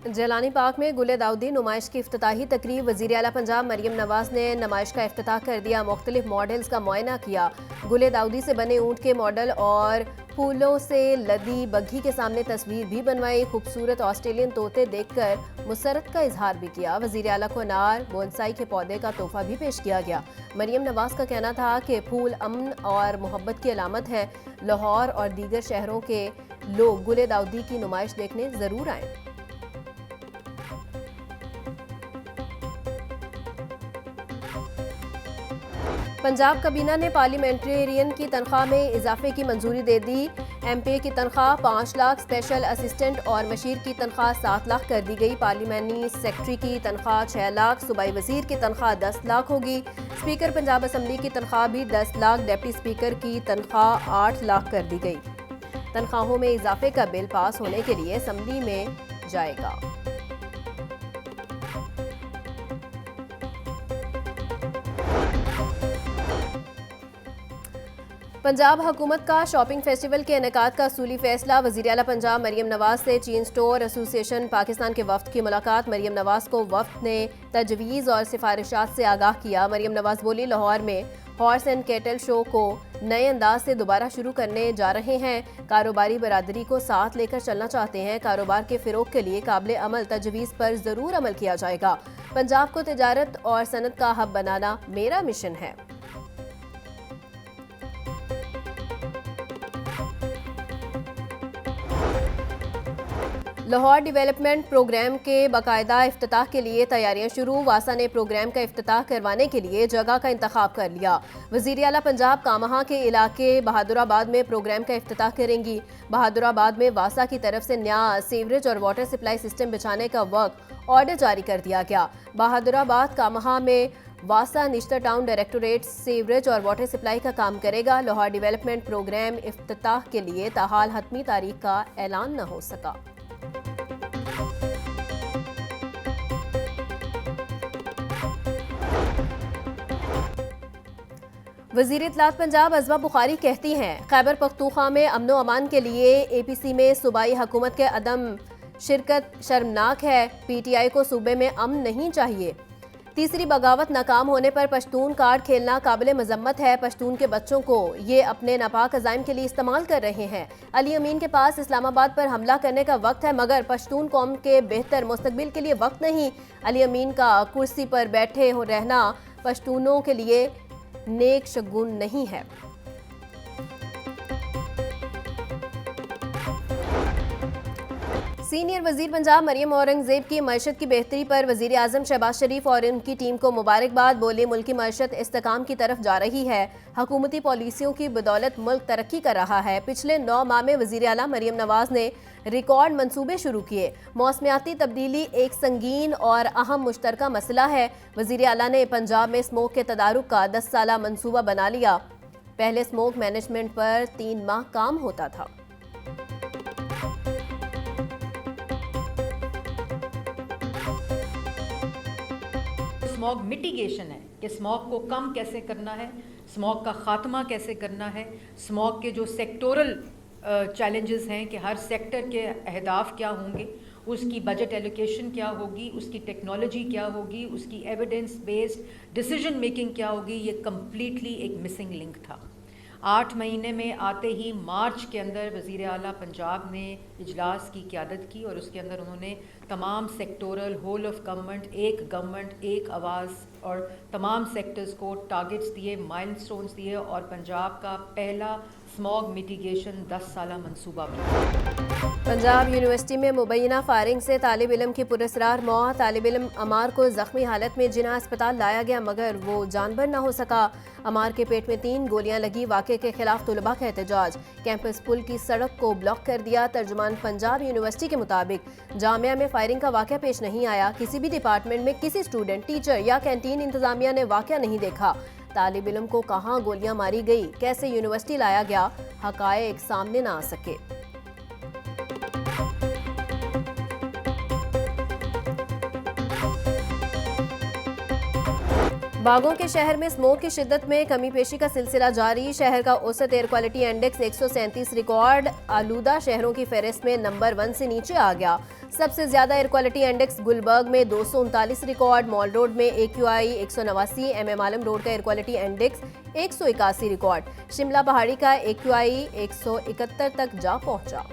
जलानी park में गुले दाऊदी नुमाइश की इफ्तिताही तकरीब। वज़ीर आला पंजाब मरियम नवाज ने नुमाइश का इफ्तिताह कर दिया। मुख्तलिफ मॉडल्स का मुआयना किया। गुले दाऊदी से बने ऊँट के मॉडल और फूलों से लदी बग्घी के सामने तस्वीर भी बनवाई। खूबसूरत ऑस्ट्रेलियन तोते देखकर मुसरत का इजहार भी किया। वज़ीर आला को अनार बोनसाई के पौधे का तोहफा भी पेश किया गया। मरियम नवाज का कहना था कि फूल अमन और मोहब्बत की अलामत है। लाहौर और दीगर शहरों के लोग गुले दाऊदी की नुमाइश देखने जरूर आएं। पंजाब काबीना ने पार्लियामेंटेरियन की तनख्वाह में इजाफे की मंजूरी दे दी। एमपीए की तनख्वाह 5 लाख, स्पेशल असिस्टेंट और मशीर की तनख्वाह 7 लाख कर दी गई। पार्लियामानी सेक्रेटरी की तनख्वाह 6 लाख, सूबाई वजीर की तनख्वाह 10 लाख होगी। स्पीकर पंजाब असम्बली की तनख्वाह भी 10 लाख, डिप्टी स्पीकर की तनख्वाह 8 लाख कर दी गई। तनख्वाहों में इजाफे का बिल पास होने के लिए असम्बली में जाएगा। पंजाब हुकूमत का शॉपिंग फेस्टिवल के इनेकाद का असूली फैसला। वज़ीर आला पंजाब मरियम नवाज से चीन स्टोर एसोसिएशन पाकिस्तान के वफ्द की मुलाकात। मरियम नवाज को वफ्द ने तजवीज़ और सिफारिशात से आगाह किया। मरियम नवाज बोली, लाहौर में हॉर्स एंड कैटल शो को नए अंदाज से दोबारा शुरू करने जा रहे हैं। कारोबारी बरादरी को साथ लेकर चलना चाहते हैं। कारोबार के फ़रोग के लिए काबिल अमल तजवीज़ पर ज़रूर अमल किया जाएगा। पंजाब को तिजारत और सनत का हब बनाना मेरा मिशन है। लाहौर डेवलपमेंट प्रोग्राम के बाकायदा इफ्तिताह के लिए तैयारियां शुरू। वासा ने प्रोग्राम का इफ्तिताह करवाने के लिए जगह का इंतखाब कर लिया। वज़ीर आला पंजाब कामहा के इलाके बहादुराबाद में प्रोग्राम का इफ्तिताह करेंगी। बहादुराबाद में वासा की तरफ से नया सीवरेज और वाटर सप्लाई सिस्टम बिछाने का वर्क ऑर्डर जारी कर दिया गया। बहादुराबाद कामहा में वासा निश्तर टाउन डायरेक्टोरेट सीवरेज और वाटर सप्लाई का काम करेगा। लाहौर डेवलपमेंट प्रोग्राम इफ्तिताह के लिए ताहाल हतमी तारीख का ऐलान न हो सका। वज़ीर इत्तलात पंजाब अज़मा बुखारी कहती हैं, खैबर पख्तूनख्वा में अमनो अमान के लिए एपीसी में सूबाई हुकूमत के अदम शिरकत शर्मनाक है। पीटीआई को सूबे में अमन नहीं चाहिए। तीसरी बगावत नाकाम होने पर पश्तून कार्ड खेलना काबिल मजम्मत है। पश्तून के बच्चों को ये अपने नापाक अज़ाइम के लिए इस्तेमाल कर रहे हैं। अली अमीन के पास इस्लामाबाद पर हमला करने का वक्त है, मगर पश्तून कौम के बेहतर मुस्तकबिल के लिए वक्त नहीं। अली अमीन का कुर्सी पर बैठे हो रहना पश्तूनों के लिए नेक शगुन नहीं है। सीनियर वजीर पंजाब मरियम औरंगजेब की मईशत की बेहतरी पर वजीर आजम शहबाज शरीफ और उनकी टीम को मुबारकबाद। बोले, मुल्क की मईशत इस्तेकाम की तरफ जा रही है। हुकूमती पॉलिसियों की बदौलत मुल्क तरक्की कर रहा है। पिछले 9 माह में वजीर आला मरियम नवाज ने रिकॉर्ड मंसूबे शुरू किए। मौसमियाती तब्दीली एक संगीन और अहम मुश्तरका मसला है। वजीर आला ने पंजाब में स्मोक के तदारुक का 10 साला मंसूबा बना लिया। पहले स्मोक मैनेजमेंट पर 3 माह काम होता था। स्मॉग मिटिगेशन है कि स्मॉग को कम कैसे करना है, स्मॉग का ख़ात्मा कैसे करना है, स्मॉग के जो सेक्टोरल चैलेंजेस हैं कि हर सेक्टर के अहदाफ क्या होंगे, उसकी बजट एलोकेशन क्या होगी, उसकी टेक्नोलॉजी क्या होगी, उसकी एविडेंस बेस्ड डिसीजन मेकिंग क्या होगी, ये कम्प्लीटली एक मिसिंग लिंक था। 8 महीने में आते ही मार्च के अंदर वज़ीर आला पंजाब ने इजलास की क़यादत की और उसके अंदर उन्होंने तमाम सेक्टोरल होल ऑफ गवर्नमेंट एक आवाज़ और तमाम सेक्टर्स को टारगेट्स दिए, माइलस्टोन्स दिए और पंजाब का पहला स्मॉग मिटिगेशन 10 साला मंसूबा बना। पंजाब यूनिवर्सिटी में मुबैना फायरिंग से तालिब इल्म की पुरस्रार मौत। तालिब इल्म अमार को जख्मी हालत में जिना अस्पताल लाया गया, मगर वो जानबर न हो सका। अमार के पेट में 3 गोलियां लगी। वाक़े के खिलाफ तुलबा का एहतजाज। कैंपस पुल की सड़क को ब्लॉक कर दिया। तर्जुमान पंजाब यूनिवर्सिटी के मुताबिक जामिया में फायरिंग का वाक़या पेश नहीं आया। किसी भी डिपार्टमेंट में किसी स्टूडेंट, टीचर या कैंटीन इंतजामिया ने वाक़या नहीं देखा। तालिब इल्म को कहाँ गोलियां मारी गई, कैसे यूनिवर्सिटी लाया गया, हक़ाइक़ सामने न आ सके। बागों के शहर में स्मोक की शिद्दत में कमी पेशी का सिलसिला जारी। शहर का औसत एयर क्वालिटी इंडेक्स 137 रिकॉर्ड। आलूदा शहरों की फहरिस्त में नंबर 1 से नीचे आ गया। सबसे ज्यादा एयर क्वालिटी इंडेक्स गुलबर्ग में 239 रिकॉर्ड। मॉल रोड में AQI 189, MM आलम रोड का air quality index 181 record. Shimla पहाड़ी का AQI 171 तक जा पहुंचा।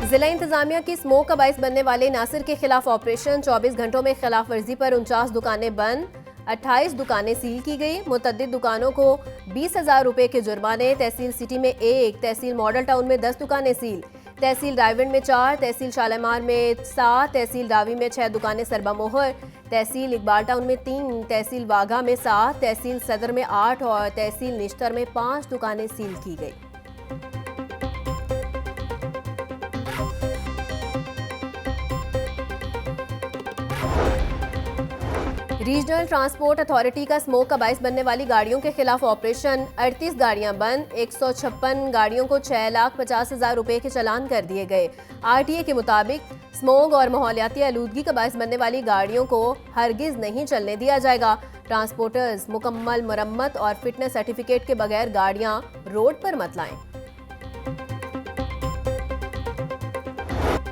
जिला इंतजामिया की स्मोक का बाइस बनने वाले नासिर के खिलाफ ऑपरेशन। 24 घंटों में खिलाफ वर्जी पर 49 दुकानें बंद, 28 दुकानें सील की गई। मुतद्दिद दुकानों को 20,000 रुपए के जुर्माने। तहसील सिटी में 1, तहसील मॉडल टाउन में 10 दुकानें सील। तहसील रायविंड में 4, तहसील शालामार में 7, तहसील रावी में 6 दुकानें सरबामोहर। तहसील इकबाल टाउन में 3, तहसील वाघा में 7, तहसील सदर में 8 और तहसील निश्तर में 5 दुकानें सील की गई। रीजनल ट्रांसपोर्ट अथॉरिटी का स्मोक का बाइस बनने वाली गाड़ियों के खिलाफ ऑपरेशन। 38 गाड़ियां बंद, 156 गाड़ियों को 6,50,000 रुपए के चालान कर दिए गए। RTA के मुताबिक स्मोक और माहौलियाती आलूदगी का बाइस बनने वाली गाड़ियों को हरगिज नहीं चलने दिया जाएगा। ट्रांसपोर्टर्स मुकम्मल मरम्मत और फिटनेस सर्टिफिकेट के बगैर गाड़ियां रोड पर मत लाएं।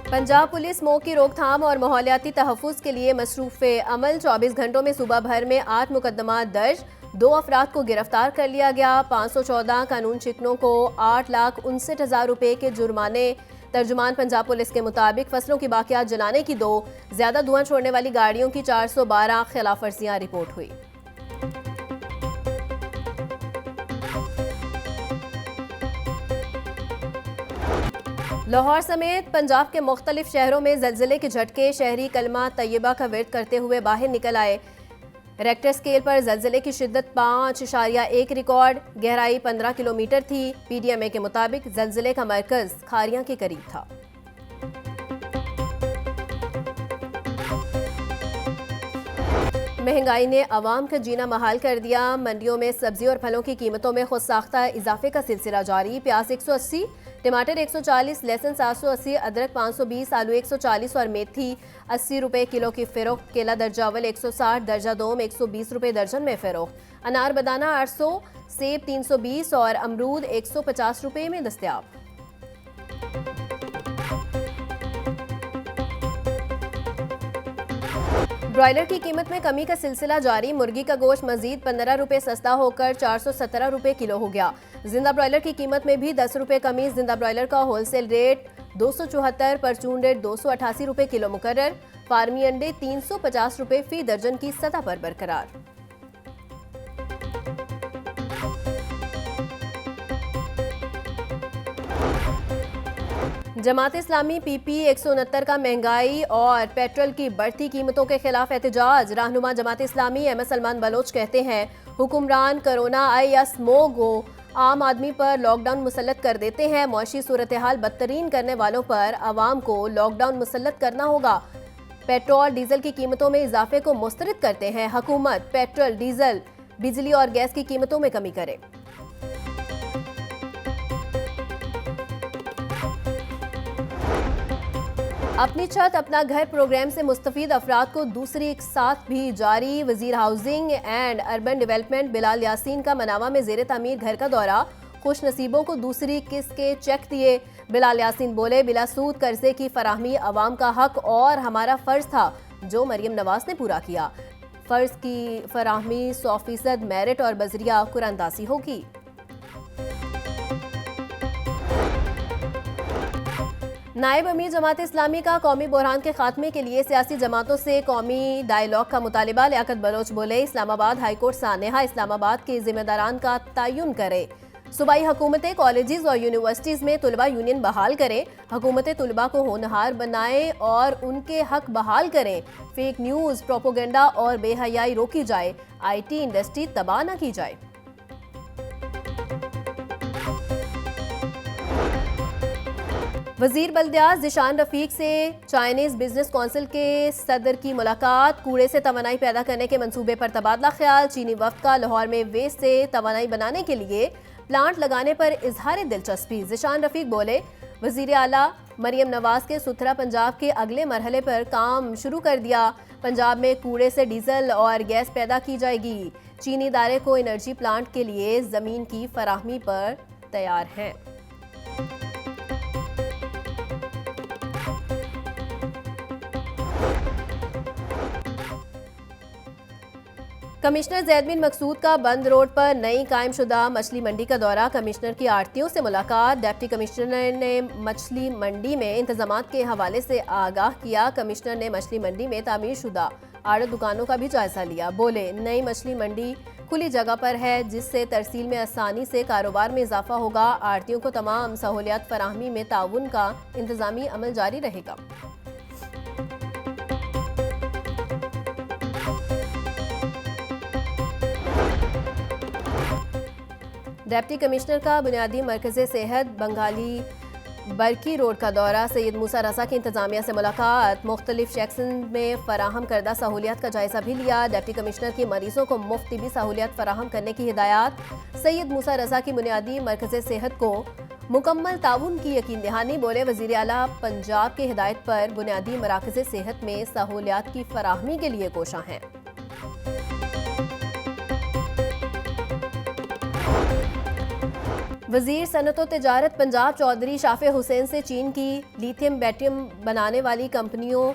पंजाब पुलिस स्मोक की रोकथाम और माहौलियाती तहफ़्फ़ुज़ के लिए मसरूफ़ अमल। 24 घंटों में सूबा भर में 8 मुकदमा दर्ज, 2 अफराद को गिरफ्तार कर लिया गया। 514 कानून शिकनों को 8,59,000 रुपए के जुर्माने। तर्जुमान पंजाब पुलिस के मुताबिक फसलों की बाकियात जलाने की 2, ज़्यादा धुआं छोड़ने वाली गाड़ियों की 412 खिलाफ वर्जियाँ रिपोर्ट हुई। लाहौर समेत पंजाब के मुख्तलिफ शहरों में ज़लज़ले के झटके। शहरी कलमा तैयबा का विर्द करते हुए बाहर निकल आए। रेक्टर स्केल पर ज़लज़ले की शिद्दत 5.1 रिकॉर्ड। गहराई 15 किलोमीटर थी। PDMA के मुताबिक ज़लज़ले का मरकज़ खारियां के करीब था। महंगाई ने अवाम का जीना महाल कर दिया। मंडियों में सब्जी और फलों की कीमतों में खुद साख्ता इजाफे का सिलसिला जारी। प्याज 180, टमाटर 140, लहसुन 780, अदरक 520, आलू 140 और मेथी 80 रुपए किलो की फ़रोख्त। केला दर्जा अव्वल 160, दर्जा दोम 120 रुपए दर्जन में फ़रोख्त। अनार बदाना 800, सेब 320 और अमरूद 150 रुपए में दस्तयाब। ब्रॉयलर की कीमत में कमी का सिलसिला जारी। मुर्गी का गोश्त मजीद 15 रुपए सस्ता होकर 417 रुपए किलो हो गया। जिंदा ब्रॉयलर की कीमत में भी 10 रुपए कमी। जिंदा ब्रॉयलर का होलसेल रेट 274, परचून रेट 288 रुपए किलो मुकर्रर। फार्मी अंडे 350 रुपए फी दर्जन की सतह पर बरकरार। जमात इस्लामी PP 169 का महंगाई और पेट्रोल की बढ़ती कीमतों के खिलाफ एहतजाज। रहनुमा जमात इस्लामी MS सलमान बलोच कहते हैं हुक्मरान कोरोना आए या स्मोक हो आम आदमी पर लॉकडाउन मुसल्लत कर देते हैं। मौशी सूरत हाल बदतरीन करने वालों पर आवाम को लॉकडाउन मुसल्लत करना होगा। पेट्रोल डीजल की कीमतों में इजाफे को मुस्तरद करते हैं। हुकूमत पेट्रोल डीजल बिजली और गैस की कीमतों में कमी करे। अपनी छत अपना घर प्रोग्राम से मुस्तफीद अफराद को दूसरी एक साथ भी जारी। वजीर housing and urban development Bilal Yasin का मनावा में जेर तामीर घर का दौरा। खुश नसीबों को दूसरी किस्त के चेक दिए। बिलाल यासीन बोले बिला सूद कर्जे की फराहमी अवाम का हक और हमारा फर्ज था जो मरियम नवाज ने पूरा किया। फर्ज की फराहमी 100% मेरिट और बजरिया कुरानदासी होगी। नायब अमीर जमात इस्लामी का कौमी बहरान के खात्मे के लिए सियासी जमातों से कौमी डायलॉग का मुतालिबा। लियाकत बलोच बोले इस्लामाबाद हाईकोर्ट सानेहा इस्लामाबाद के जिम्मेदारान का तयन करे। सूबाई हुकूमतें कॉलेजेस और यूनिवर्सिटीज़ में तुलबा यूनियन बहाल करें। हुकूमतें तुलबा को होनहार बनाएं और उनके हक बहाल करें। फेक न्यूज़ प्रोपोगंडा और बेहयाई रोकी जाए। IT इंडस्ट्री तबाह न की जाए। वजीर बल्दियात ज़िशान रफीक से चाइनीज़ बिजनेस काउंसिल के सदर की मुलाकात। कूड़े से तवानाई पैदा करने के मंसूबे पर तबादला ख्याल। चीनी वफ्द का लाहौर में वेस्ट से तवानाई बनाने के लिए प्लांट लगाने पर इजहार दिलचस्पी। ज़िशान रफीक बोले वजीर आला मरियम नवाज के सुथरा पंजाब के अगले मरहले पर काम शुरू कर दिया। पंजाब में कूड़े से डीजल और गैस पैदा की जाएगी। चीनी इदारे को एनर्जी प्लांट के लिए जमीन की फराहमी पर तैयार हैं। कमिश्नर जैद बिन मकसूद का बंद रोड पर नई कायम शुदा मछली मंडी का दौरा। कमिश्नर की आड़तियों से मुलाकात। डिप्टी कमिश्नर ने मछली मंडी में इंतजामात के हवाले से आगाह किया। कमिश्नर ने मछली मंडी में तामीर शुदा आड़त दुकानों का भी जायजा लिया। बोले, नई मछली मंडी खुली जगह पर है जिससे तरसील में आसानी से कारोबार में इजाफा होगा। आड़तियों को तमाम सहूलियात फराहमी में ताउन का इंतजामी अमल जारी रहेगा। डिप्टी कमिश्नर का बुनियादी मरकज़ सेहत बंगाली बरकी रोड का दौरा। सैयद मूसा रजा की इंतजामिया से मुलाकात। मुख्तलिफ सेक्शन में फराहम करदा सहूलियात का जायजा भी लिया। डिप्टी कमिश्नर की मरीजों को मुफ्त भी सहूलियात फराहम करने की हिदायत। सैयद मूसा रजा की बुनियादी मरकज़ सेहत को मुकम्मल ताउन की यकीन दहानी। बोले, वज़ीर आला पंजाब की हिदायत पर बुनियादी मराकज़ सेहत में सहूलियात की फराहमी के लिए कोशा हैं। वजीर सनत व तिजारत पंजाब चौधरी शाफे हुसैन से चीन की लिथियम बैटरियम बनाने वाली कंपनियों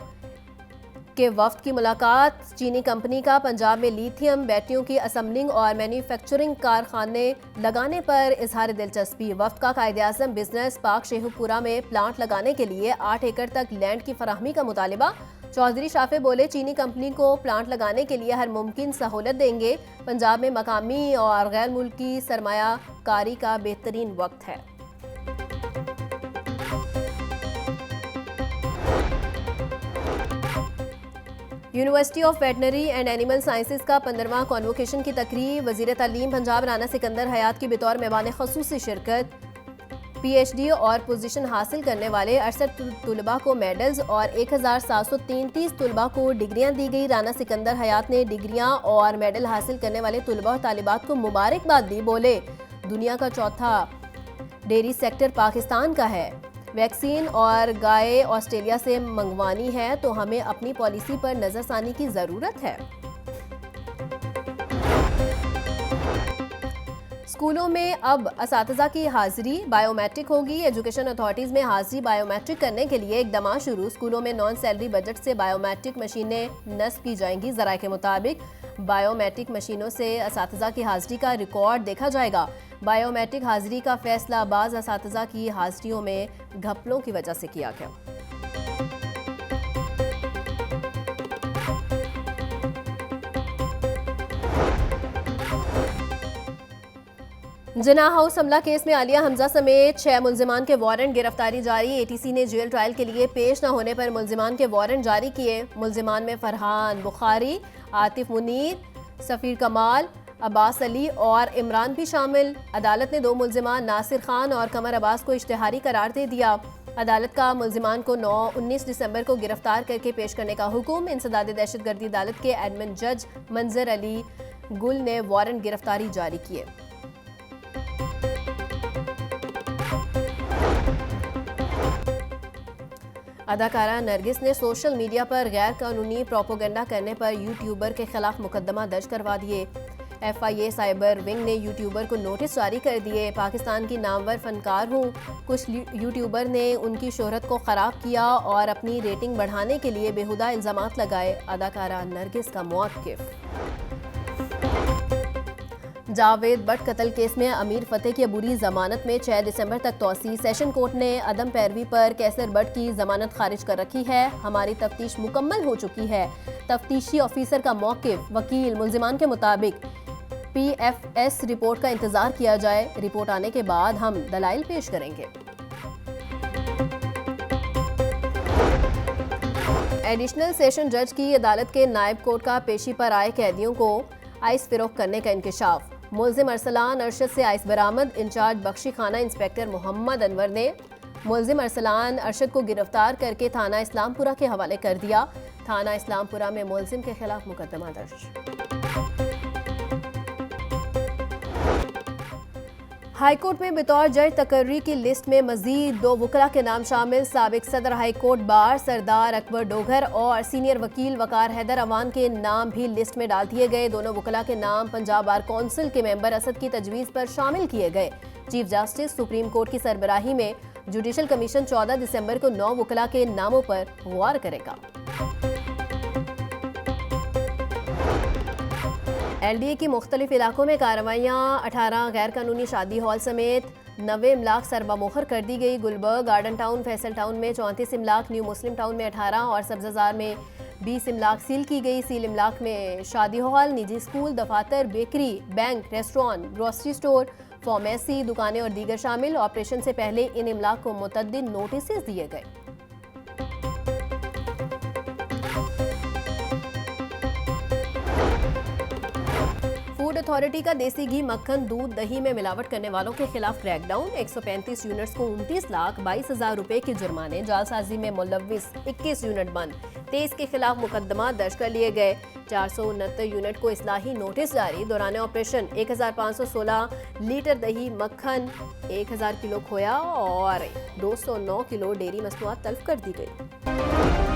के वफ्द की मुलाकात। चीनी कंपनी का पंजाब में लिथियम बैटरियों की असम्बलिंग और मैन्युफैक्चरिंग कारखाने लगाने पर इजहार दिलचस्पी। वफ्द का कायदे-आज़म बिजनेस पार्क शेखुपुरा में प्लांट लगाने के लिए 8 एकड़ तक लैंड की फराहमी का मुतालिबा। चौधरी शाफे बोले, चीनी कंपनी को प्लांट लगाने के लिए हर मुमकिन सहूलत देंगे। पंजाब में मकामी और गैर मुल्की सरमायाकारी का बेहतरीन वक्त है। University of veterinary and animal sciences का 15वां कॉन्वोकेशन की तकरीब। वजीर तालीम पंजाब राना सिकंदर हयात की बतौर मेहमान ख़ुसूसी शिरकत। PhD और पोजीशन हासिल करने वाले 68 तुलबा को मेडल्स और 1733 तुलबा को डिग्रियां दी गई। राना सिकंदर हयात ने डिग्रियां और मेडल हासिल करने वाले तुलबा और तालिबात को मुबारकबाद दी। बोले, दुनिया का चौथा डेयरी सेक्टर पाकिस्तान का है। वैक्सीन और गाय ऑस्ट्रेलिया से मंगवानी है तो हमें अपनी पॉलिसी पर नजरसानी की ज़रूरत है। स्कूलों में अब असातिज़ा की हाजिरी बायोमेट्रिक होगी। एजुकेशन अथॉरिटीज़ में हाजिरी बायोमेट्रिक करने के लिए इकदाम शुरू। स्कूलों में नॉन सैलरी बजट से बायोमेट्रिक मशीनें नस्ब की जाएंगी। ज़राए के मुताबिक बायोमेट्रिक मशीनों से असातिज़ा की हाजिरी का रिकॉर्ड देखा जाएगा। बायोमेट्रिक हाजिरी का फैसला बाज़ असातिज़ा की हाजिरियों में घपलों की वजह से किया गया। जिना हाउस हमला केस में आलिया हमजा समेत 6 मुल्जिमान के वारंट गिरफ्तारी जारी। ATC ने जेल ट्रायल के लिए पेश न होने पर मुल्जिमान के वारंट जारी किए। मुल्जिमान में फरहान बुखारी, आतिफ मुनीर, सफ़ीर कमाल, अब्बास अली और इमरान भी शामिल। अदालत ने 2 मुल्जिमान नासिर खान और कमर अब्बास को इश्तिहारी करार दे दिया। अदालत का मुल्जिमान को 19 दिसंबर को गिरफ्तार करके पेश करने का हुक्म। इंसदाद दहशतगर्दी अदालत के एडमिन जज मंजर अली गुल ने वारंट गिरफ्तारी जारी किए। अदाकारा नरगिस ने सोशल मीडिया पर गैर कानूनी प्रोपोगंडा करने पर यूट्यूबर के खिलाफ मुकदमा दर्ज करवा दिए। FIA साइबर विंग ने यूट्यूबर को नोटिस जारी कर दिए। पाकिस्तान की नामवर फनकार हूँ, कुछ यूट्यूबर ने उनकी शोहरत को ख़राब किया और अपनी रेटिंग बढ़ाने के लिए बेहुदा इल्ज़ामात लगाए। अदाकारा नरगिस का मौक़िफ़। जावेद बट कत्ल केस में अमीर फतेह की अबूरी जमानत में 6 दिसंबर तक तौसी। सेशन कोर्ट ने अदम पैरवी पर कैसर बट की जमानत खारिज कर रखी है। हमारी तफ्तीश मुकम्मल हो चुकी है। तफ्तीशी ऑफिसर का मौक़िफ़। वकील, मुल्जिमान के मुताबिक PFS रिपोर्ट का इंतजार किया जाए। रिपोर्ट आने के बाद हम दलाइल पेश करेंगे। एडिशनल सेशन जज की अदालत के नायब कोर्ट का पेशी पर आए कैदियों को आइस फिरोख्त करने का इंकशाफ। मुल्जिम अरसलान अरशद से आइस बरामद। इंचार्ज बख्शी खाना इंस्पेक्टर मोहम्मद अनवर ने मुल्जिम अरसलान अरशद को गिरफ्तार करके थाना इस्लामपुरा के हवाले कर दिया। थाना इस्लामपुरा में मुल्जिम के खिलाफ मुकदमा दर्ज। हाईकोर्ट में बतौर जज तकर्री की लिस्ट में मजीद 2 वकला के नाम शामिल। साबिक सदर हाईकोर्ट बार सरदार अकबर डोगर और सीनियर वकील वकार हैदर अवान के नाम भी लिस्ट में डाल दिए गए। दोनों वकला के नाम पंजाब बार कौंसिल के मेंबर असद की तजवीज़ पर शामिल किए गए। चीफ जस्टिस सुप्रीम कोर्ट की सरबराही में जुडिशल कमीशन 14 दिसंबर को 9 वकला के नामों पर गौर करेगा। LDA की मुख्तलिफ इलाकों में कार्रवाइयाँ। 18 गैर कानूनी शादी हॉल समेत 90 इमलाक सरबामोहर कर दी गई। Gulberg, garden town, Faisal town में 34 इमलाक, न्यू मुस्लिम टाउन में 18 और सब्जाजार में 20 इमलाक सील की गई। सील इमलाक में शादी हॉल, निजी स्कूल, दफातर, bakery, bank, restaurant, grocery store, pharmacy, दुकानें और दीगर शामिल। ऑपरेशन से पहले इन इमलाक को मुतअद्दिद नोटिस दिए गए। फूड अथॉरिटी का देसी घी, मक्खन, दूध, दही में मिलावट करने वालों के खिलाफ क्रैकडाउन। 135 यूनिट्स को 29,22,000 रुपए के जुर्माने। जालसाजी में मुलव्विस 21 यूनिट बंद। 23 के खिलाफ मुकदमा दर्ज कर लिए गए। 469 यूनिट को इस्लाही नोटिस जारी। दौरान ऑपरेशन 1516 लीटर दही, मक्खन, 1000 किलो खोया और 209 किलो डेयरी मसनूआत तल्फ कर दी गई।